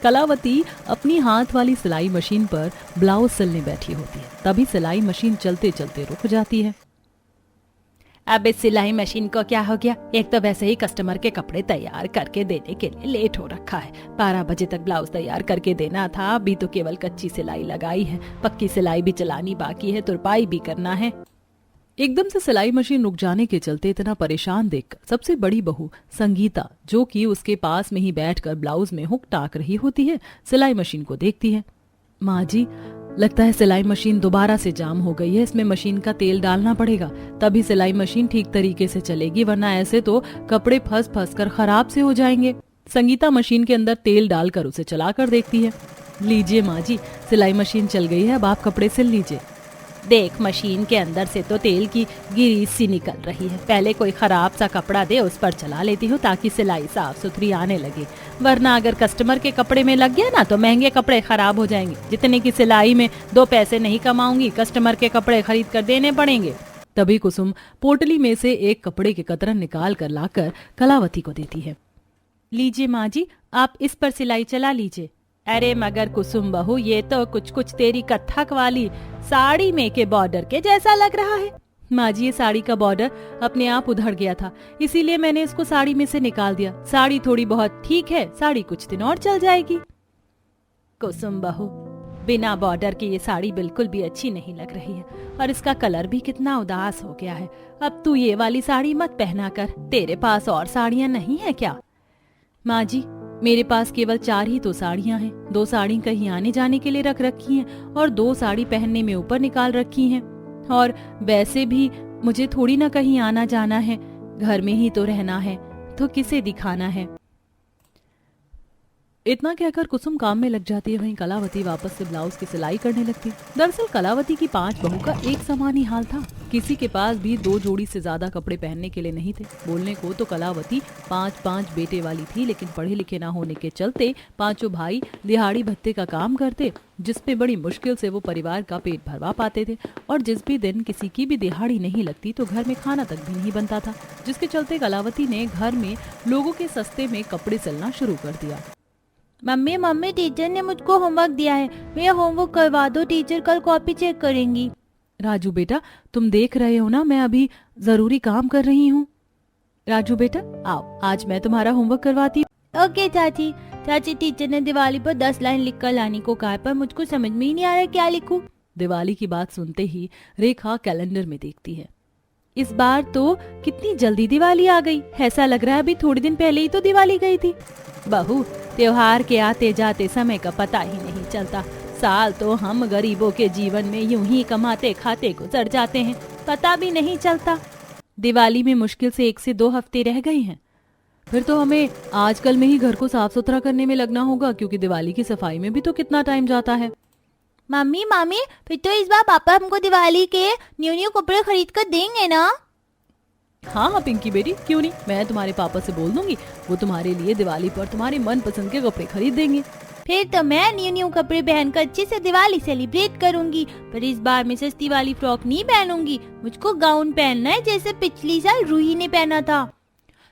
कलावती अपनी हाथ वाली सिलाई मशीन पर ब्लाउज सिलने बैठी होती है। तभी सिलाई मशीन चलते चलते रुक जाती है। अब इस सिलाई मशीन को क्या हो गया? एक तो वैसे ही कस्टमर के कपड़े तैयार करके देने के लिए लेट हो रखा है। 12 बजे तक ब्लाउज तैयार करके देना था, अभी तो केवल कच्ची सिलाई लगाई है, पक्की सिलाई भी चलानी बाकी है, तुरपाई भी करना है। एकदम से सिलाई मशीन रुक जाने के चलते इतना परेशान देखकर सबसे बड़ी बहू संगीता, जो कि उसके पास में ही बैठकर ब्लाउज में हुक टाक रही होती है, सिलाई मशीन को देखती है। माँ जी, लगता है सिलाई मशीन दोबारा से जाम हो गई है, इसमें मशीन का तेल डालना पड़ेगा, तभी सिलाई मशीन ठीक तरीके से चलेगी, वरना ऐसे तो कपड़े फंस फंस कर खराब से हो जाएंगे। संगीता मशीन के अंदर तेल डालकर उसे चलाकर देखती है। लीजिए माँ जी, सिलाई मशीन चल गई है, अब आप कपड़े सिल लीजिए। देख, मशीन के अंदर से तो तेल की गिरीस सी निकल रही है। पहले कोई खराब सा कपड़ा दे, उस पर चला लेती हूँ ताकि सिलाई साफ सुथरी आने लगे, वरना अगर कस्टमर के कपड़े में लग गया ना तो महंगे कपड़े खराब हो जाएंगे। जितने की सिलाई में 2 पैसे नहीं कमाऊंगी, कस्टमर के कपड़े खरीद कर देने पड़ेंगे। तभी कुसुम पोटली में से एक कपड़े के कतरन निकाल कर लाकर कलावती को देती है। लीजिए माँ जी, आप इस पर सिलाई चला लीजिए। अरे मगर कुसुम बहू, ये तो कुछ कुछ तेरी कत्थक वाली साड़ी में के बॉर्डर के जैसा लग रहा है। माँ जी, ये साड़ी का बॉर्डर अपने आप उधड़ गया था, इसीलिए मैंने इसको साड़ी में से निकाल दिया। साड़ी थोड़ी बहुत ठीक है, साड़ी कुछ दिन और चल जाएगी। कुसुम बहू, बिना बॉर्डर की ये साड़ी बिल्कुल भी अच्छी नहीं लग रही है, और इसका कलर भी कितना उदास हो गया है। अब तू ये वाली साड़ी मत पहना कर। तेरे पास और साड़ियाँ नहीं है क्या? माँ जी, मेरे पास केवल 4 ही तो साड़ियाँ हैं। 2 साड़ी कहीं आने जाने के लिए रख रखी हैं और 2 साड़ी पहनने में ऊपर निकाल रखी हैं। और वैसे भी मुझे थोड़ी ना कहीं आना जाना है, घर में ही तो रहना है, तो किसे दिखाना है। इतना कहकर कुसुम काम में लग जाती है। वहीं कलावती वापस से ब्लाउज की सिलाई करने लगती। दरअसल कलावती की 5 बहू का एक समान ही हाल था। किसी के पास भी 2 जोड़ी से ज्यादा कपड़े पहनने के लिए नहीं थे। बोलने को तो कलावती 5-5 बेटे वाली थी, लेकिन पढ़े लिखे ना होने के चलते 5 भाई दिहाड़ी भत्ते का काम करते, जिसपे बड़ी मुश्किल से वो परिवार का पेट भरवा पाते थे। और जिस भी दिन किसी की भी दिहाड़ी नहीं लगती तो घर में खाना तक भी नहीं बनता था, जिसके चलते कलावती ने घर में लोगों के सस्ते में कपड़े सिलना शुरू कर दिया। मम्मी, टीचर ने मुझको होमवर्क दिया है, मेरा होमवर्क करवा दो टीचर, कल कॉपी चेक करेंगी। राजू बेटा, तुम देख रहे हो ना, मैं अभी जरूरी काम कर रही हूँ। राजू बेटा आओ, आज मैं तुम्हारा होमवर्क करवाती हूँ। ओके चाची, टीचर ने दिवाली पर 10 लाइन लिख कर लाने को कहा, पर मुझको समझ में ही नहीं आ रहा क्या लिखूं। दिवाली की बात सुनते ही रेखा कैलेंडर में देखती है। इस बार तो कितनी जल्दी दिवाली आ गई, ऐसा लग रहा है अभी थोड़े दिन पहले ही तो दिवाली गई थी। बहू, त्योहार के आते जाते समय का पता ही नहीं चलता। साल तो हम गरीबों के जीवन में यूं ही कमाते खाते गुजर जाते हैं, पता भी नहीं चलता। दिवाली में मुश्किल से 1 से 2 हफ्ते रह गए हैं। फिर तो हमें आजकल में ही घर को साफ सुथरा करने में लगना होगा, क्योंकि दिवाली की सफाई में भी तो कितना टाइम जाता है। मम्मी, फिर तो इस बार पापा हमको दिवाली के न्यू कपड़े खरीद कर देंगे ना? हाँ पिंकी बेटी, क्यों नहीं, मैं तुम्हारे पापा से बोल दूंगी, वो तुम्हारे लिए दिवाली पर तुम्हारे मन पसंद के कपड़े खरीद देंगे। फिर तो मैं न्यू कपड़े पहनकर अच्छे से दिवाली सेलिब्रेट करूंगी, पर इस बार मैं सस्ती वाली फ्रॉक नहीं पहनूंगी। मुझको गाउन पहनना है, जैसे पिछली साल रूही ने पहना था।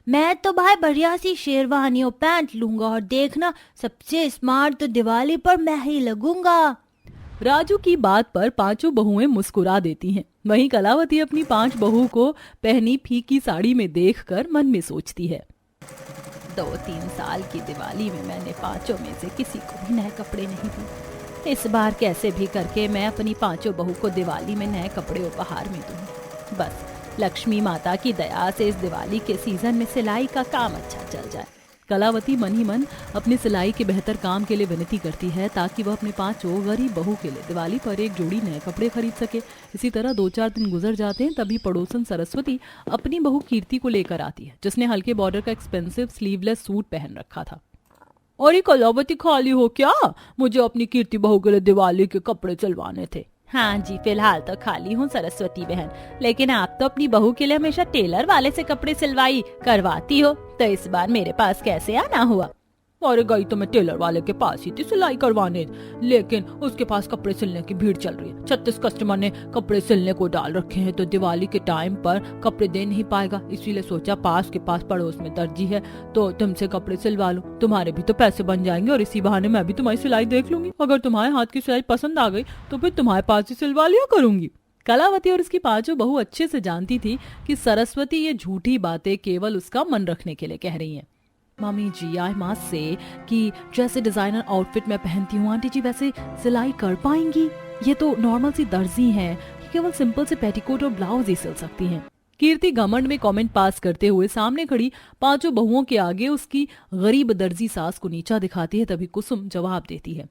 मैं तो भाई बढ़िया सी शेरवानी और पैंट लूंगा, और देखना सबसे स्मार्ट तो दिवाली पर मैं ही लगूंगा। राजू की बात पर 5 बहुएं मुस्कुरा देती हैं। वहीं कलावती अपनी 5 बहू को पहनी फीकी साड़ी में देखकर मन में सोचती है, 2-3 साल की दिवाली में मैंने 5 में से किसी को भी नए कपड़े नहीं दिए। इस बार कैसे भी करके मैं अपनी 5 बहू को दिवाली में नए कपड़े उपहार में दूँ। बस लक्ष्मी माता की दया से इस दिवाली के सीजन में सिलाई का काम अच्छा चल जाए। कलावती मन ही मन अपनी सिलाई के बेहतर काम के लिए विनती करती है, ताकि वह अपने 5 गरीब बहू के लिए दिवाली पर एक जोड़ी नए कपड़े खरीद सके। इसी तरह 2-4 दिन गुजर जाते हैं, तभी पड़ोसन सरस्वती अपनी बहू कीर्ति को लेकर आती है, जिसने हल्के बॉर्डर का एक्सपेंसिव स्लीवलेस सूट पहन रखा था। और ये कलावती खाली हो क्या? मुझे अपनी कीर्ति बहू के लिए दिवाली के कपड़े सिलवाने थे। हाँ जी, फिलहाल तो खाली हूँ सरस्वती बहन, लेकिन आप तो अपनी बहू के लिए हमेशा टेलर वाले से कपड़े सिलवाई करवाती हो, तो इस बार मेरे पास कैसे आना हुआ? और गई तो मैं टेलर वाले के पास ही थी सिलाई करवाने, लेकिन उसके पास कपड़े सिलने की भीड़ चल रही है। 36 कस्टमर ने कपड़े सिलने को डाल रखे हैं, तो दिवाली के टाइम पर कपड़े दे नहीं पाएगा, इसीलिए सोचा पास के पास पड़ोस में दर्जी है तो तुमसे कपड़े सिलवा लूं, तुम्हारे भी तो पैसे बन जाएंगे और इसी बहाने मैं भी तुम्हारी सिलाई देख लूंगी। अगर तुम्हारे हाथ की सिलाई पसंद आ गई तो फिर तुम्हारे पास ही सिलवा लिया करूंगी। कलावती और उसकी पांचों बहू अच्छे से जानती थी कि सरस्वती ये झूठी बातें केवल उसका मन रखने के लिए कह रही हैं। Mummy ji, I must say कि जैसे डिजाइनर आउटफिट मैं पहनती हूँ आंटी जी वैसे सिलाई कर पाएंगी? ये तो नॉर्मल सी दर्जी हैं, ये केवल सिंपल से पेटीकोट और ब्लाउज ही सिल सकती हैं। कीर्ति घमंड में कमेंट पास करते हुए सामने खड़ी पांचों बहुओं के आगे उसकी गरीब दर्जी सास को नीचा दिखाती है। तभी कुसुम जवाब देती है,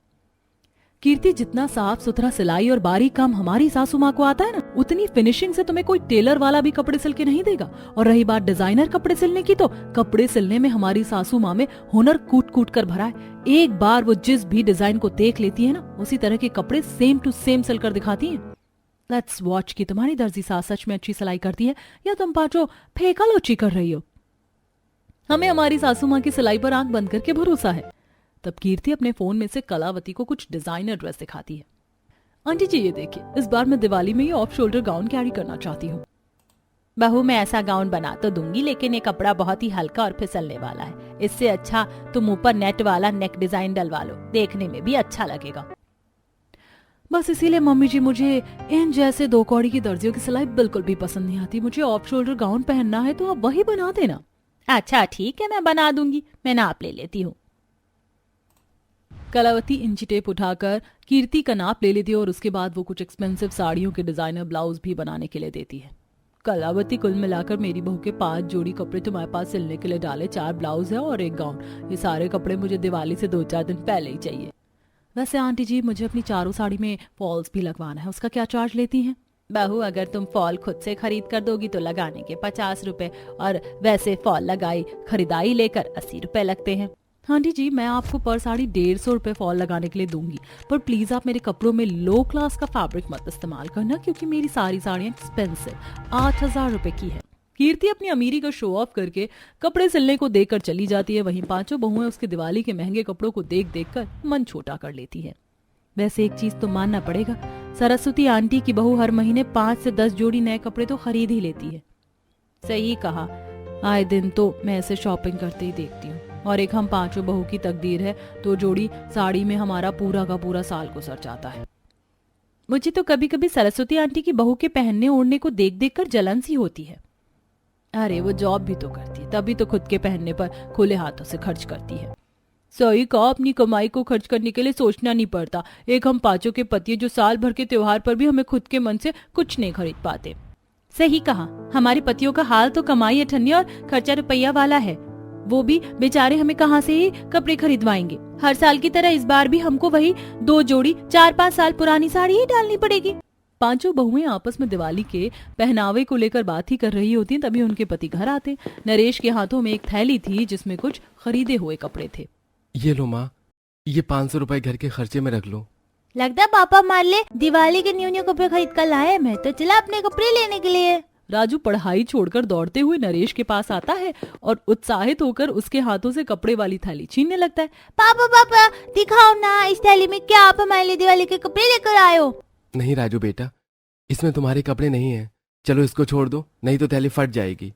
कीर्ति जितना साफ सुथरा सिलाई और बारीक काम हमारी सासू माँ को आता है ना, उतनी फिनिशिंग से तुम्हें कोई टेलर वाला भी कपड़े सिल के नहीं देगा। और रही बात डिजाइनर कपड़े सिलने की, तो कपड़े सिलने में हमारी सासू माँ में हुनर कूट कूट कर भरा है। एक बार वो जिस भी डिजाइन को देख लेती है ना, उसी तरह के कपड़े सेम टू सेम सिल कर दिखाती है। लेट्स वॉच कि तुम्हारी दर्जी सास सच में अच्छी सिलाई करती है या तुम पांचों फेंका लोची कर रही हो। हमें हमारी सासू माँ की सिलाई पर आंख बंद करके भरोसा है। तब कीर्ति अपने फोन में से कलावती को कुछ डिजाइनर ड्रेस दिखाती है। आंटी जी ये देखिए, इस बार मैं दिवाली में ये ऑफ शोल्डर गाउन कैरी करना चाहती हूँ। बहू मैं ऐसा गाउन बना तो दूंगी, लेकिन ये कपड़ा बहुत ही हल्का और फिसलने वाला है। इससे अच्छा तुम ऊपर नेट वाला नेक डिजाइन डलवा लो, देखने में भी अच्छा लगेगा। बस इसीलिए मम्मी जी मुझे इन जैसे दो कौड़ी की दर्जियों की सिलाई बिल्कुल भी पसंद नहीं आती। मुझे ऑफ शोल्डर गाउन पहनना है तो आप वही बना देना। अच्छा ठीक है, मैं बना दूंगी, मैं नाप ले लेती हूँ। कलावती इंची टेप उठाकर कीर्ति का नाप ले लेती है और उसके बाद वो कुछ एक्सपेंसिव साड़ियों के डिजाइनर ब्लाउज भी बनाने के लिए देती है। कलावती, कुल मिलाकर मेरी बहू के 5 जोड़ी कपड़े तुम्हारे पास सिलने के लिए डाले, 4 ब्लाउज है और 1 गाउन। ये सारे कपड़े मुझे दिवाली से 2-4 दिन पहले ही चाहिए। वैसे आंटी जी मुझे अपनी चारों साड़ी में फॉल्स भी लगवाना है, उसका क्या चार्ज लेती हैं? बहू अगर तुम फॉल खुद से खरीद कर दोगी तो लगाने के 50 रुपए, और वैसे फॉल लगाई खरीदाई लेकर 80 रुपए लगते हैं। आंटी जी मैं आपको पर साड़ी 150 रुपए फॉल लगाने के लिए दूंगी, पर प्लीज आप मेरे कपड़ों में लो क्लास का फैब्रिक मत इस्तेमाल करना, क्योंकि मेरी सारी साड़ियाँ एक्सपेंसिव 8000 रुपए की है। कीर्ति अपनी अमीरी का शो ऑफ करके कपड़े सिलने को देकर चली जाती है। वहीं पांचों बहुएं उसके दिवाली के महंगे कपड़ों को देख देख कर मन छोटा कर लेती है। वैसे एक चीज तो मानना पड़ेगा, सरस्वती आंटी की बहू हर महीने 5 से 10 जोड़ी नए कपड़े तो खरीद ही लेती है। सही कहा, आए दिन तो मैं ऐसे शॉपिंग करते ही देखती हूँ, और एक हम पांचों बहू की तकदीर है तो जोड़ी साड़ी में हमारा पूरा का पूरा साल गुजर जाता है। मुझे तो कभी कभी सरस्वती आंटी की बहू के पहनने ओढ़ने को देख देख कर जलन सी होती है। अरे वो जॉब भी तो करती है, तभी तो खुद के पहनने पर खुले हाथों से खर्च करती है। सही कहा, अपनी कमाई को खर्च करने के लिए सोचना नहीं पड़ता। एक हम पांचों के पति जो साल भर के त्योहार पर भी हमें खुद के मन से कुछ नहीं खरीद पाते। सही कहा, हमारे पतियों का हाल तो कमाई अठन्नी और खर्चा रुपया वाला है। वो भी बेचारे हमें कहाँ से ही कपड़े खरीदवाएंगे। हर साल की तरह इस बार भी हमको वही 2 जोड़ी 4-5 साल पुरानी साड़ी ही डालनी पड़ेगी। पांचों बहुएं आपस में दिवाली के पहनावे को लेकर बात ही कर रही होती, तभी उनके पति घर आते। नरेश के हाथों में एक थैली थी जिसमें कुछ खरीदे हुए कपड़े थे। ये लो माँ, ये 500 रुपए घर के खर्चे में रख लो। लगता पापा मान ले दिवाली के न्यू कपड़े खरीद कर लाए, मैं तो चला अपने कपड़े लेने के लिए। राजू पढ़ाई छोड़कर दौड़ते हुए नरेश के पास आता है और उत्साहित होकर उसके हाथों से कपड़े वाली थैली छीनने लगता है। पापा पापा दिखाओ ना, इस थैली में क्या आप हमारे लिए दिवाली के कपड़े लेकर आए हो? नहीं राजू बेटा, इसमें तुम्हारे कपड़े नहीं हैं। चलो इसको छोड़ दो, नहीं तो थैली फट जाएगी।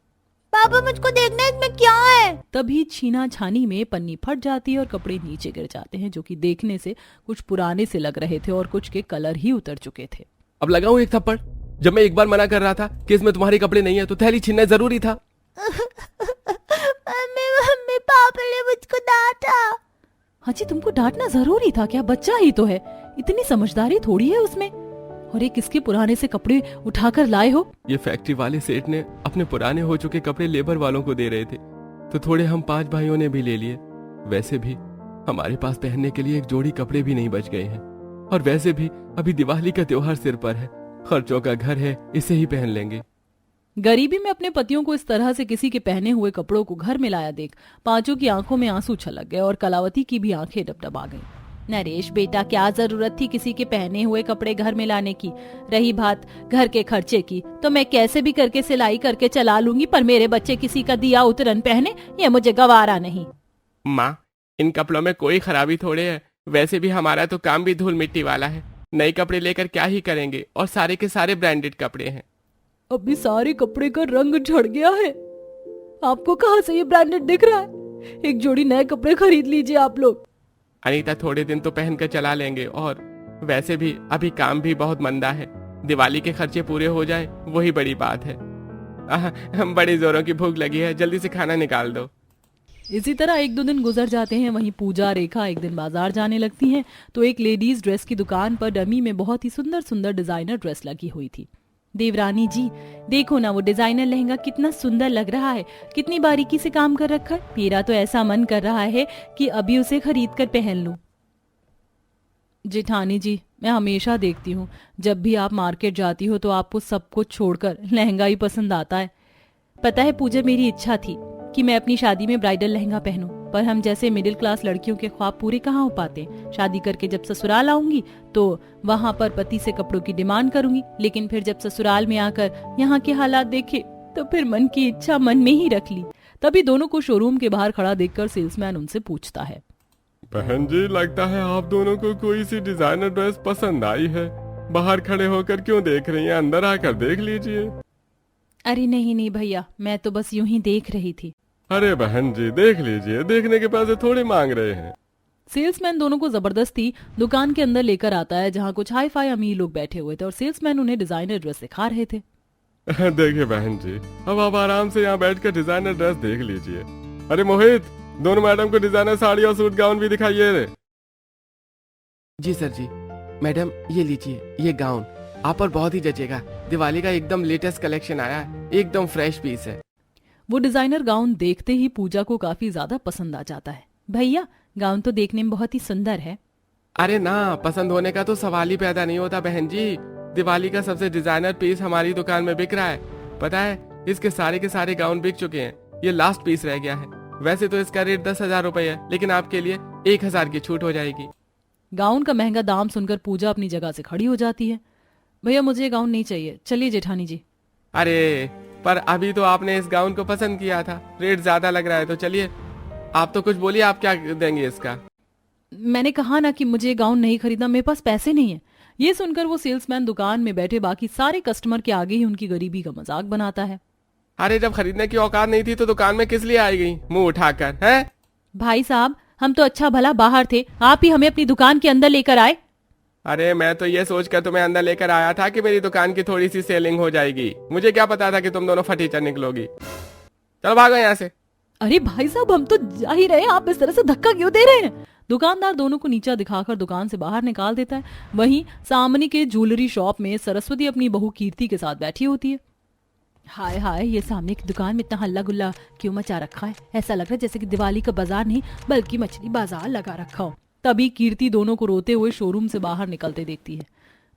पापा मुझको देखना इसमें क्या है। तभी छीना छानी में पन्नी फट जाती है और कपड़े नीचे गिर जाते हैं, जो कि देखने से कुछ पुराने से लग रहे थे और कुछ के कलर ही उतर चुके थे। अब लगाऊं एक थप्पड़? जब मैं एक बार मना कर रहा था कि इसमें तुम्हारे कपड़े नहीं है तो थैली छीनना जरूरी था। मम्मी पापा ने मुझको डांटा। हाँ जी, तुमको डांटना जरूरी था क्या? बच्चा ही तो है, इतनी समझदारी थोड़ी है उसमें। और ये किसके पुराने से कपड़े उठाकर लाए हो? ये फैक्ट्री वाले सेठ ने अपने पुराने हो चुके कपड़े लेबर वालों को दे रहे थे, तो थोड़े हम 5 भाइयों ने भी ले लिए। वैसे भी हमारे पास पहनने के लिए एक जोड़ी कपड़े भी नहीं बच गए हैं, और वैसे भी अभी दिवाली का त्योहार सिर पर है, खर्चों का घर है, इसे ही पहन लेंगे। गरीबी में अपने पतियों को इस तरह से किसी के पहने हुए कपड़ों को घर में लाया देख पांचों की आंखों में आंसू छलक गए और कलावती की भी आंखें डबडबा गईं। नरेश बेटा, क्या जरूरत थी किसी के पहने हुए कपड़े घर में लाने की? रही बात घर के खर्चे की, तो मैं कैसे भी करके सिलाई करके चला लूंगी, पर मेरे बच्चे किसी का दिया उतरन पहने, ये मुझे गवारा नहीं। माँ, इन कपड़ों में कोई खराबी थोड़े है, वैसे भी हमारा तो काम भी धूल मिट्टी वाला है, नए कपड़े लेकर क्या ही करेंगे, और सारे के सारे ब्रांडेड कपड़े हैं। अभी सारे कपड़े का रंग झड़ गया है, आपको कहाँ से ये ब्रांडेड दिख रहा है? एक जोड़ी नए कपड़े खरीद लीजिए आप लोग। अनीता थोड़े दिन तो पहन कर चला लेंगे, और वैसे भी अभी काम भी बहुत मंदा है, दिवाली के खर्चे पूरे हो जाए वही बड़ी बात है। हम बड़ी जोरों की भूख लगी है, जल्दी से खाना निकाल दो। इसी तरह एक दो दिन गुजर जाते हैं। वहीं पूजा रेखा एक दिन बाजार जाने लगती हैं तो एक लेडीज ड्रेस की दुकान पर डमी में बहुत ही सुंदर सुंदर डिजाइनर ड्रेस लगी हुई थी। देवरानी जी देखो ना, वो डिजाइनर लहंगा कितना सुंदर लग रहा है, कितनी बारीकी से काम कर रखा है। मेरा तो ऐसा मन कर रहा है कि अभी उसे खरीद कर पहन लूं। जेठानी जी, मैं हमेशा देखती हूँ जब भी आप मार्केट जाती हो तो आपको सब कुछ छोड़कर लहंगा ही पसंद आता है। पता है पूजा, मेरी इच्छा थी कि मैं अपनी शादी में ब्राइडल लहंगा पहनूं, पर हम जैसे मिडिल क्लास लड़कियों के ख्वाब पूरे कहाँ हो पाते। शादी करके जब ससुराल आऊंगी तो वहाँ पर पति से कपड़ों की डिमांड करूंगी, लेकिन फिर जब ससुराल में आकर यहाँ के हालात देखे तो फिर मन की इच्छा मन में ही रख ली। तभी दोनों को शोरूम के बाहर खड़ा देखकर सेल्समैन उनसे पूछता है, बहन जी लगता है आप दोनों को कोई सी डिजाइनर ड्रेस पसंद आई है, बाहर खड़े होकर क्यों देख रही हैं, अंदर आकर देख लीजिए। अरे नहीं नहीं भैया, मैं तो बस यूं ही देख रही थी। अरे बहन जी देख लीजिए, देखने के पैसे थोड़े मांग रहे हैं। सेल्समैन दोनों को जबरदस्ती दुकान के अंदर लेकर आता है जहाँ कुछ हाई फाई अमीर लोग बैठे हुए थे और सेल्समैन उन्हें डिजाइनर ड्रेस दिखा रहे थे। देखिए बहन जी, अब आप आराम से यहाँ बैठकर डिजाइनर ड्रेस देख लीजिए। अरे मोहित, दोनों मैडम को डिजाइनर साड़ी और सूट गाउन भी दिखाइए रे। जी सर जी। मैडम ये लीजिए, ये गाउन आप पर बहुत ही जचेगा, दिवाली का एकदम लेटेस्ट कलेक्शन आया है, एकदम फ्रेश पीस है। वो डिजाइनर गाउन देखते ही पूजा को काफी ज्यादा पसंद आ जाता है। भैया गाउन तो देखने में बहुत ही सुंदर है। अरे ना, पसंद होने का तो सवाल ही पैदा नहीं होता बहन जी, दिवाली का सबसे डिजाइनर पीस हमारी दुकान में बिक रहा है। पता है इसके सारे के सारे गाउन बिक चुके हैं, ये लास्ट पीस रह गया है। वैसे तो इसका रेट 10,000 रुपए है, लेकिन आपके लिए 1,000 की छूट हो जाएगी। गाउन का महंगा दाम सुनकर पूजा अपनी जगह से खड़ी हो जाती है। भैया मुझे ये गाउन नहीं चाहिए, चलिए जेठानी जी। अरे पर अभी तो आपने इस गाउन को पसंद किया था, रेट ज्यादा लग रहा है, तो चलिए आप तो कुछ बोलिए, आप क्या देंगे इसका। मैंने कहा ना कि मुझे गाउन नहीं खरीदना, मेरे पास पैसे नहीं है। ये सुनकर वो सेल्समैन दुकान में बैठे बाकी सारे कस्टमर के आगे ही उनकी गरीबी का मजाक बनाता है। अरे जब खरीदने की औकात नहीं थी तो दुकान में किस लिए आई गई मुंह उठाकर, है? भाई साहब हम तो अच्छा भला बाहर थे, आप ही हमें अपनी दुकान के अंदर लेकर आए। अरे मैं तो ये सोचकर तुम्हें अंदर लेकर आया था कि मेरी दुकान की थोड़ी सी सेलिंग हो जाएगी, मुझे क्या पता था कि तुम दोनों फटीचर निकलोगी। चलो भागो यहाँ से। अरे भाई साहब हम तो जा ही रहे हैं, आप इस तरह से धक्का क्यों दे रहे हैं? दुकानदार दोनों को नीचा दिखाकर दुकान से बाहर निकाल देता है। वहीं सामने के ज्वेलरी शॉप में सरस्वती अपनी बहू कीर्ति के साथ बैठी होती है। हाय हाय, ये सामने की दुकान में इतना हल्ला गुल्ला क्यों मचा रखा है? ऐसा लग रहा है जैसे कि दिवाली का बाजार नहीं बल्कि मछली बाजार लगा रखा हो। तभी कीर्ति दोनों को रोते हुए शोरूम से बाहर निकलते देखती है।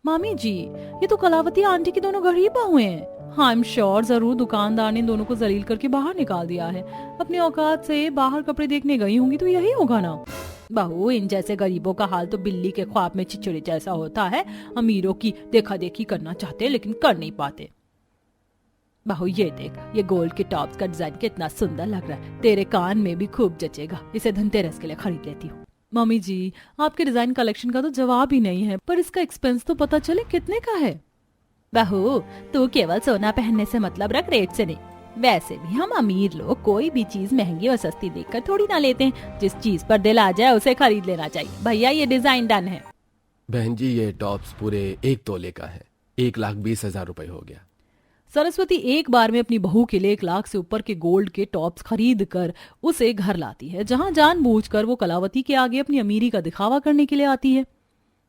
मामी जी, ये तो कलावती आंटी की दोनों गरीब बहुएं हैं। हाँ, आई एम श्योर जरूर दुकानदार ने दोनों को जलील करके बाहर निकाल दिया है। अपने औकात से बाहर कपड़े देखने गई होंगी तो यही होगा ना। बहू, इन जैसे गरीबों का हाल तो बिल्ली के ख्वाब में चिचड़े जैसा होता है। अमीरों की देखा देखी करना चाहते लेकिन कर नहीं पाते। बहू ये देख, ये गोल्ड के टॉप्स का डिजाइन कितना सुंदर लग रहा है, तेरे कान में भी खूब जचेगा, इसे धनतेरस के लिए खरीद लेती हूँ। मम्मी जी, आपके डिजाइन कलेक्शन का तो जवाब ही नहीं है, पर इसका एक्सपेंस तो पता चले कितने का है। बहू तू केवल सोना पहनने से मतलब रख, रेट से नहीं। वैसे भी हम अमीर लोग कोई भी चीज महंगी और सस्ती देखकर थोड़ी ना लेते हैं, जिस चीज पर दिल आ जाए उसे खरीद लेना चाहिए। भैया ये डिजाइन डन है। बहन जी ये टॉप्स पूरे 1 तोले का है, 1,20,000 रुपए हो गया। सरस्वती एक बार में अपनी बहू के लिए 1 लाख से ऊपर के गोल्ड के टॉप्स खरीद कर उसे घर लाती है, जहां जानबूझकर वो कलावती के आगे अपनी अमीरी का दिखावा करने के लिए आती है।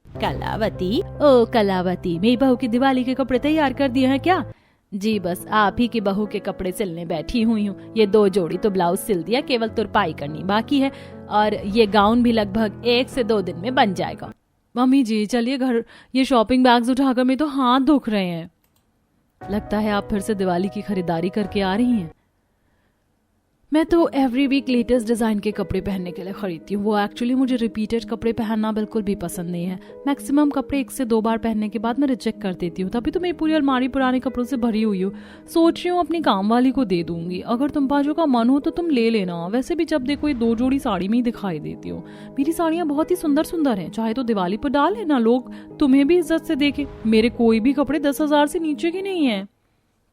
कलावती, ओ कलावती, मेरी बहू की दिवाली के कपड़े तैयार कर दिए हैं क्या? जी बस आप ही की बहू के कपड़े सिलने बैठी हुई हूँ। ये 2 जोड़ी तो ब्लाउज सिल दिया, केवल तुरपाई करनी बाकी है, और ये गाउन भी लगभग 1 से 2 दिन में बन जाएगा। मम्मी जी चलिए घर, ये शॉपिंग बैग्स उठाकर मेरे तो हाथ दुख रहे हैं। लगता है आप फिर से दिवाली की खरीदारी करके आ रही हैं। मैं तो एवरी वीक लेटेस्ट डिजाइन के कपड़े पहनने के लिए खरीदती हूँ। वो एक्चुअली मुझे रिपीटेड कपड़े पहनना बिल्कुल भी पसंद नहीं है। मैक्सिमम कपड़े 1 से 2 बार पहनने के बाद मैं रिजेक्ट कर देती हूँ। तभी तो मेरी पूरी अलमारी पुराने कपड़ों से भरी हुई हो। सोच रही हूँ अपनी काम वाली को दे दूंगी। अगर तुम पाँचों का मन हो तो तुम ले लेना। वैसे भी जब देखो ये 2 जोड़ी साड़ी में ही दिखाई देती हो। मेरी साड़ियाँ बहुत ही सुंदर सुंदर हैं, चाहे तो दिवाली पर डाल लेना, लोग तुम्हें भी इज्जत से देखे। मेरे कोई भी कपड़े 10,000 से नीचे के नहीं है।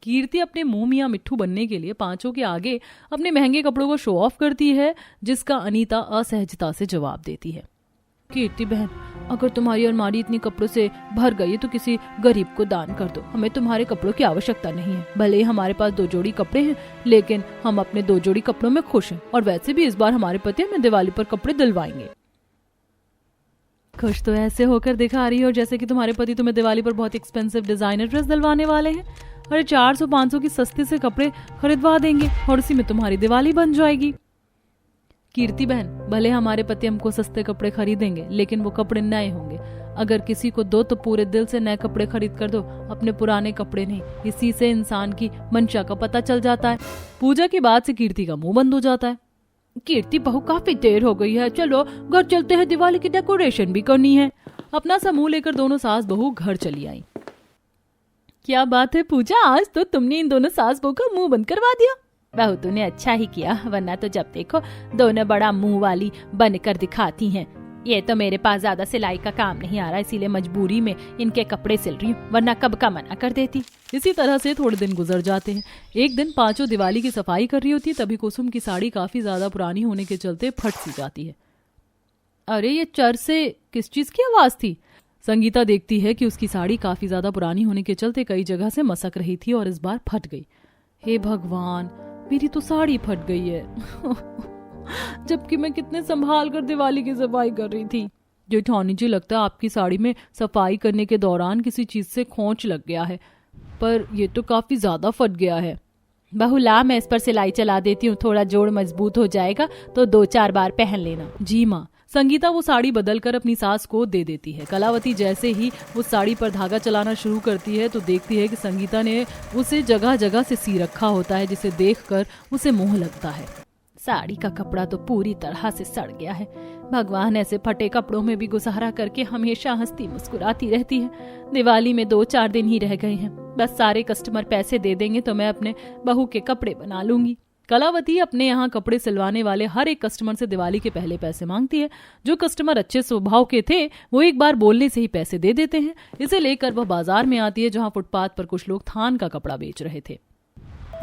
कीर्ति अपने मुंह मियां मिट्ठू बनने के लिए पांचों के आगे अपने महंगे कपड़ों को शो ऑफ करती है, जिसका अनीता असहजता से जवाब देती है। कीर्ति बहन, अगर तुम्हारी अलमारी इतनी कपड़ों से भर गई है तो किसी गरीब को दान कर दो। हमें तुम्हारे कपड़ों की आवश्यकता नहीं है। भले ही हमारे पास 2 जोड़ी कपड़े हैं, लेकिन हम अपने 2 जोड़ी कपड़ों में खुश हैं। और वैसे भी इस बार हमारे पति हमें दिवाली पर कपड़े दिलवाएंगे। खुश तो ऐसे होकर दिखा रही हो जैसे कि तुम्हारे पति तुम्हें दिवाली पर बहुत एक्सपेंसिव डिजाइनर ड्रेस दिलवाने वाले हैं। अरे 400-500 की सस्ते से कपड़े खरीदवा देंगे और उसी में तुम्हारी दिवाली बन जाएगी। कीर्ति बहन, भले हमारे पति हमको सस्ते कपड़े खरीदेंगे, लेकिन वो कपड़े नए होंगे। अगर किसी को दो तो पूरे दिल से नए कपड़े खरीद कर दो, अपने पुराने कपड़े नहीं। इसी से इंसान की मंशा का पता चल जाता है। पूजा की बात से कीर्ति का मुंह बंद हो जाता है। कीर्ति बहू, काफी देर हो गई है, चलो घर चलते हैं, दिवाली की डेकोरेशन भी करनी है। अपना समूह लेकर दोनों सास बहू घर चली आई। क्या बात है पूजा, आज तो तुमने इन दोनों सास बहू का मुंह बंद करवा दिया। बहू तूने अच्छा ही किया, वरना तो जब देखो दोनों बड़ा मुंह वाली बनकर दिखाती हैं। ये तो मेरे पास ज्यादा सिलाई का काम नहीं आ रहा, इसीलिए मजबूरी में इनके कपड़े सिल रही हूँ, वरना कब का मना कर देती। इसी तरह से थोड़े दिन गुजर जाते हैं। एक दिन पांचों दिवाली की सफाई कर रही होती है, तभी कुसुम की साड़ी काफी ज्यादा पुरानी होने के चलते फट सी जाती है। अरे ये चर से किस चीज की आवाज थी? संगीता देखती है कि उसकी साड़ी काफी ज्यादा पुरानी होने के चलते कई जगह से मसक रही थी और इस बार फट गई। हे भगवान, मेरी तो साड़ी फट गई है। जबकि मैं कितने संभाल कर दिवाली की सफाई कर रही थी। जेठानी जी, लगता है आपकी साड़ी में सफाई करने के दौरान किसी चीज से खोंच लग गया है, पर ये तो काफी ज्यादा फट गया है। बहू ला, मैं इस पर सिलाई चला देती हूँ, थोड़ा जोड़ मजबूत हो जाएगा तो 2-4 बार पहन लेना। जी माँ। संगीता वो साड़ी बदलकर अपनी सास को दे देती है। कलावती जैसे ही उस साड़ी पर धागा चलाना शुरू करती है तो देखती है कि संगीता ने उसे जगह जगह से सी रखा होता है, जिसे देखकर उसे मोह लगता है। साड़ी का कपड़ा तो पूरी तरह से सड़ गया है। भगवान ऐसे फटे कपड़ों में भी गुजारा करके हमेशा हंसती मुस्कुराती रहती है। दिवाली में 2-4 दिन ही रह गए हैं, बस सारे कस्टमर पैसे दे देंगे तो मैं अपने बहू के कपड़े बना लूंगी। कलावती अपने यहाँ कपड़े सिलवाने वाले हर एक कस्टमर से दिवाली के पहले पैसे मांगती है। जो कस्टमर अच्छे स्वभाव के थे वो एक बार बोलने से ही पैसे दे देते हैं। इसे लेकर वह बाजार में आती है, जहाँ फुटपाथ पर कुछ लोग थान का कपड़ा बेच रहे थे।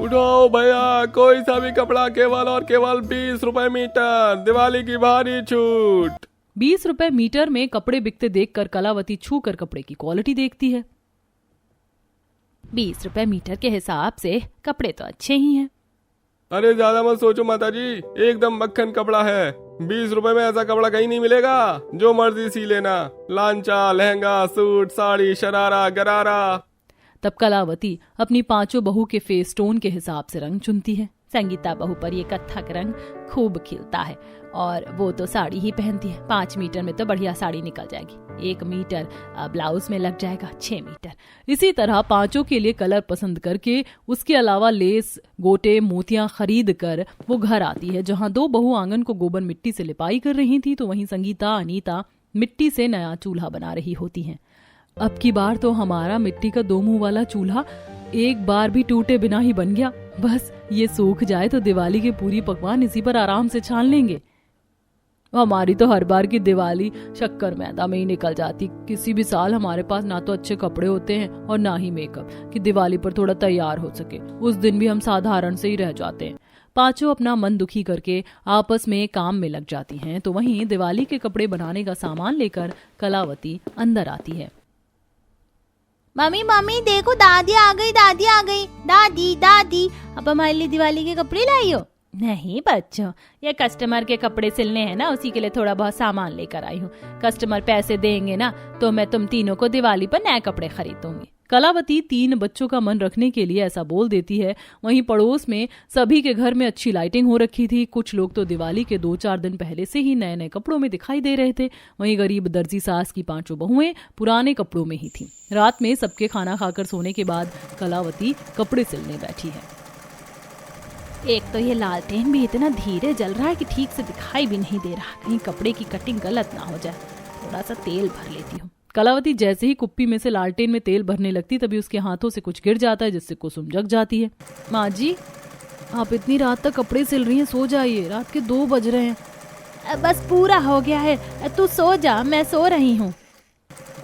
उठाओ भैया, कोई सा भी कपड़ा, केवल और केवल 20 रुपए मीटर, दिवाली की भारी छूट। 20 रुपए मीटर में कपड़े बिकते देखकर कलावती छू कर कपड़े की क्वालिटी देखती है। 20 रुपए मीटर के हिसाब से कपड़े तो अच्छे ही हैं। अरे ज्यादा मत सोचो माताजी, एकदम मक्खन कपड़ा है। 20 रुपए में ऐसा कपड़ा कहीं नहीं मिलेगा, जो मर्जी सी लेना। लांचा, लहंगा, सूट, साड़ी, शरारा, गरारा। तब कलावती अपनी पांचों बहू के फेस टोन के हिसाब से रंग चुनती है। संगीता बहू पर ये कत्थक रंग खूब खिलता है और वो तो साड़ी ही पहनती है। 5 मीटर में तो बढ़िया साड़ी निकल जाएगी। 1 मीटर ब्लाउज में लग जाएगा 6 मीटर। इसी तरह पांचों के लिए कलर पसंद करके उसके अलावा लेस, गोटे, मोतियां खरीद कर वो घर आती है, जहां 2 बहू आंगन को गोबर मिट्टी से लिपाई कर रही थी, तो वहीं संगीता, अनीता मिट्टी से नया चूल्हा बना रही होती हैं। अब की बार तो हमारा मिट्टी का 2 मुंह वाला चूल्हा एक बार भी टूटे बिना ही बन गया। बस ये सूख जाए तो दिवाली के पूरी पकवान इसी पर आराम से छान लेंगे। हमारी तो हर बार की दिवाली शक्कर मैदा में ही निकल जाती। किसी भी साल हमारे पास ना तो अच्छे कपड़े होते हैं और ना ही मेकअप कि दिवाली पर थोड़ा तैयार हो सके। उस दिन भी हम साधारण से ही रह जाते हैं। पांचों अपना मन दुखी करके आपस में काम में लग जाती हैं। तो वहीं दिवाली के कपड़े बनाने का सामान लेकर कलावती अंदर आती है। मम्मी मम्मी देखो, दादी आ गई, दादी आ गई। दादी दादी, अब हमारे लिए दिवाली के कपड़े लाई हो? नहीं बच्चों, ये कस्टमर के कपड़े सिलने हैं ना, उसी के लिए थोड़ा बहुत सामान लेकर आई हूँ। कस्टमर पैसे देंगे ना तो मैं तुम तीनों को दिवाली पर नए कपड़े खरीद दूंगी। कलावती 3 बच्चों का मन रखने के लिए ऐसा बोल देती है। वहीं पड़ोस में सभी के घर में अच्छी लाइटिंग हो रखी थी। कुछ लोग तो दिवाली के 2-4 दिन पहले से ही नए नए कपड़ों में दिखाई दे रहे थे। वहीं गरीब दर्जी सास की 5 बहुएं पुराने कपड़ों में ही थीं। रात में सबके खाना खाकर सोने के बाद कलावती कपड़े सिलने बैठी है। एक तो ये लालटेन भी इतना धीरे जल रहा है कि ठीक से दिखाई भी नहीं दे रहा, कहीं कपड़े की कटिंग गलत ना हो जाए। थोड़ा सा तेल भर लेती हूँ। कलावती जैसे ही कुप्पी में से लालटेन में तेल भरने लगती तभी उसके हाथों से कुछ गिर जाता है, जिससे कुसुम जग जाती है। माँ जी, आप इतनी रात तक कपड़े सिल रही हैं, सो जाइए, रात के 2 बज रहे हैं। बस पूरा हो गया है, तू सो जा, मैं सो रही हूँ।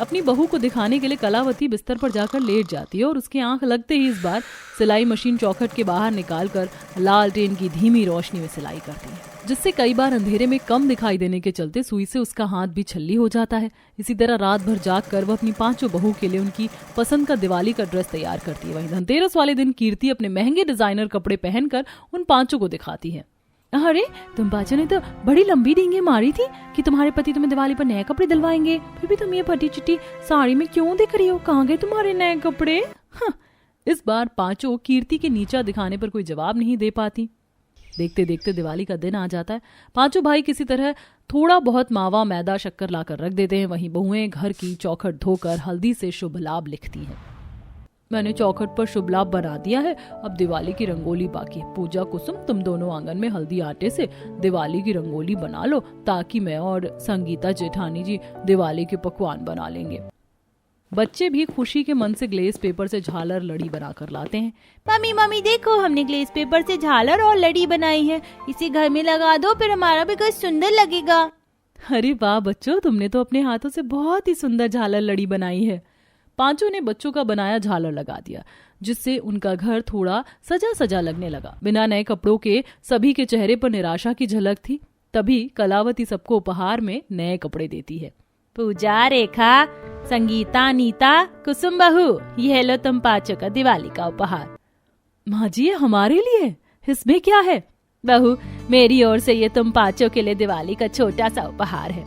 अपनी बहू को दिखाने के लिए कलावती बिस्तर पर जाकर लेट जाती है और उसकी आंख लगते ही इस बार सिलाई मशीन चौखट के बाहर निकालकर लालटेन की धीमी रोशनी में सिलाई करती है, जिससे कई बार अंधेरे में कम दिखाई देने के चलते सुई से उसका हाथ भी छल्ली हो जाता है। इसी तरह रात भर जाग कर वह अपनी 5 बहू के लिए उनकी पसंद का दिवाली का ड्रेस तैयार करती है। वहीं धनतेरस वाले दिन कीर्ति अपने महंगे डिजाइनर कपड़े पहनकर उन 5 को दिखाती है। अरे तुम 5 ने तो बड़ी लंबी डींगे मारी थी कि तुम्हारे पति तुम्हें दिवाली पर नए कपड़े दिलवाएंगे, फिर भी तुम ये फटी चिट्टी साड़ी में क्यों दिख रही हो? कहाँ गए तुम्हारे नए कपड़े? इस बार 5 कीर्ति के नीचा दिखाने पर कोई जवाब नहीं दे पाती। देखते देखते दिवाली का दिन आ जाता है। 5 भाई किसी तरह थोड़ा बहुत मावा मैदा शक्कर लाकर रख देते हैं। वहीं बहुएं घर की चौखट धोकर हल्दी से शुभ लाभ लिखती हैं। मैंने चौखट पर शुभ लाभ बना दिया है, अब दिवाली की रंगोली बाकी है। पूजा, कुसुम, तुम दोनों आंगन में हल्दी आटे से दिवाली की रंगोली बना लो, ताकि मैं और संगीता जेठानी जी दिवाली के पकवान बना लेंगे। बच्चे भी खुशी के मन से ग्लेस पेपर से झालर लड़ी बनाकर लाते हैं। मम्मी मम्मी देखो, हमने ग्लेस पेपर से झालर और लड़ी बनाई है, इसे घर में लगा दो, फिर हमारा भी घर सुंदर लगेगा। अरे वाह बच्चों, तुमने तो अपने हाथों से बहुत ही सुंदर झालर लड़ी बनाई है। 5 ने बच्चों का बनाया झालर लगा दिया, जिससे उनका घर थोड़ा सजा सजा लगने लगा। बिना नए कपड़ों के सभी के चेहरे पर निराशा की झलक थी। तभी कलावती सबको उपहार में नए कपड़े देती है। पूजा, रेखा, संगीता, नीता, कुसुम बहू, ये लो तुम 5 का दिवाली का उपहार। माँ जी, ये हमारे लिए? इसमें क्या है? बहू, मेरी ओर से ये तुम 5 के लिए दिवाली का छोटा सा उपहार है।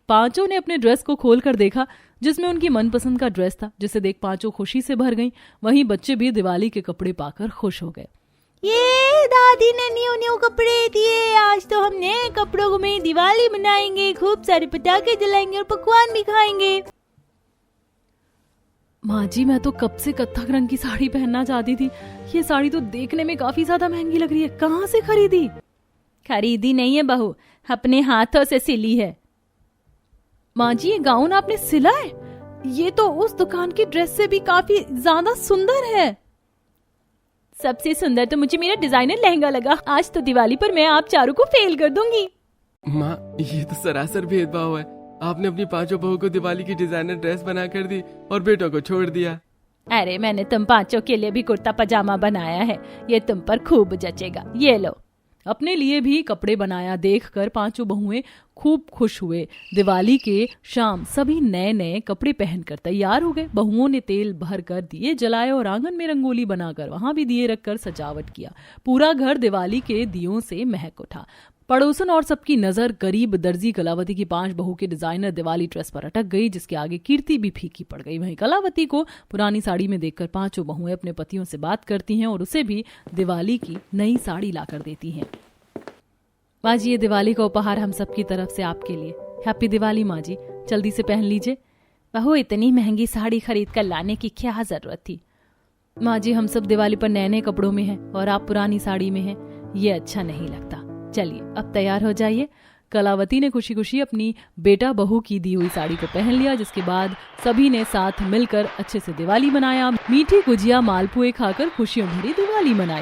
5 ने अपने ड्रेस को खोलकर देखा, जिसमें उनकी मनपसंद का ड्रेस था, जिसे देख 5 खुशी से भर गईं। वहीं बच्चे भी दिवाली के कपड़े पाकर खुश हो गए। ये दादी ने न्यू कपड़े दिए, आज तो हम नए कपड़ों में दिवाली मनाएंगे, खूब सारे पटाखे जलाएंगे और पकवान भी खाएंगे। माँ जी, मैं तो कब से कत्थक रंग की साड़ी पहनना चाहती थी। ये साड़ी तो देखने में काफी ज्यादा महंगी लग रही है, कहाँ से खरीदी? खरीदी नहीं है बहू, अपने हाथों से सिली है। माँ जी, ये गाउन आपने सिला है? ये तो उस दुकान की ड्रेस से भी काफी ज्यादा सुंदर है। सबसे सुंदर तो मुझे मेरा डिजाइनर लहंगा लगा। आज तो दिवाली पर मैं आप 4 को फेल कर दूंगी। माँ, ये तो सरासर भेदभाव है। आपने अपनी 5 बहू को दिवाली की डिजाइनर ड्रेस बना कर दी और बेटों को छोड़ दिया। अरे मैंने तुम 5 के लिए भी कुर्ता पजामा बनाया है, ये तुम पर खूब जचेगा, ये लो। अपने लिए भी कपड़े बनाया देखकर 5 बहुएं खूब खुश हुए। दिवाली के शाम सभी नए नए कपड़े पहनकर तैयार हो गए। बहुओं ने तेल भरकर दिए जलाए और आंगन में रंगोली बनाकर वहां भी दिए रखकर सजावट किया। पूरा घर दिवाली के दियों से महक उठा। पड़ोसन और सबकी नजर गरीब दर्जी कलावती की 5 बहू के डिजाइनर दिवाली ड्रेस पर अटक गई, जिसके आगे कीर्ति भी फीकी पड़ गई। वहीं कलावती को पुरानी साड़ी में देखकर 5 बहुएं अपने पतियों से बात करती हैं और उसे भी दिवाली की नई साड़ी लाकर देती हैं। माँ जी, ये दिवाली का उपहार हम सबकी तरफ से आपके लिए। हैप्पी दिवाली माँ जी, जल्दी से पहन लीजिए। बहू, इतनी महंगी साड़ी खरीद कर लाने की क्या जरूरत थी? माँ जी, हम सब दिवाली पर नए नए कपड़ों में हैं और आप पुरानी साड़ी में हैं, ये अच्छा नहीं लगता। चलिए अब तैयार हो जाइए। कलावती ने खुशी खुशी अपनी बेटा बहू की दी हुई साड़ी को पहन लिया, जिसके बाद सभी ने साथ मिलकर अच्छे से दिवाली मनाया। मीठी गुजिया मालपुए खाकर खुशियों भरी दिवाली मनाई।